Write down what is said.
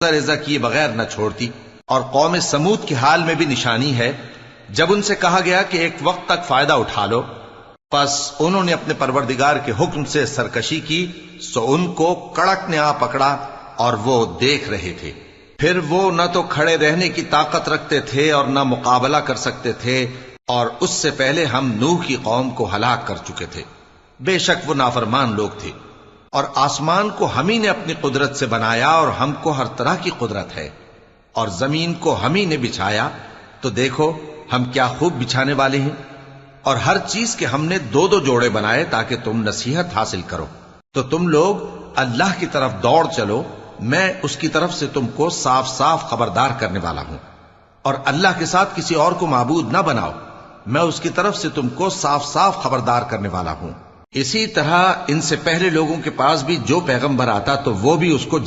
Reza किए बगैर न छोड़ती। और कौम समूद के हाल में भी निशानी है, जब उनसे कहा गया कि एक वक्त तक फायदा उठा लो, बस उन्होंने अपने परवरदिगार के हुक्म से सरकशी की, सो उनको कड़क ने आ पकड़ा और वो देख रहे थे। फिर वो न तो खड़े रहने की ताकत रखते थे और न मुकाबला कर सकते थे, और उससे पहले हम नूह की कौम को हलाक कर चुके थे। बेशक वो नाफरमान लोग थे। और आसमान को हम ही ने अपनी कुदरत से बनाया और हमको हर तरह की कुदरत है, और जमीन को हम ही ने बिछाया, तो देखो हम क्या खूब बिछाने वाले हैं। और हर चीज के हमने दो दो जोड़े बनाए ताकि तुम नसीहत हासिल करो। तो तुम लोग अल्लाह की तरफ दौड़ चलो, मैं उसकी तरफ से तुमको साफ साफ खबरदार करने वाला हूं। और अल्लाह के साथ किसी और को माबूद न बनाओ, मैं उसकी तरफ से तुमको साफ साफ खबरदार करने वाला हूं। इसी तरह इनसे पहले लोगों के पास भी जो पैगंबर आता तो वो भी उसको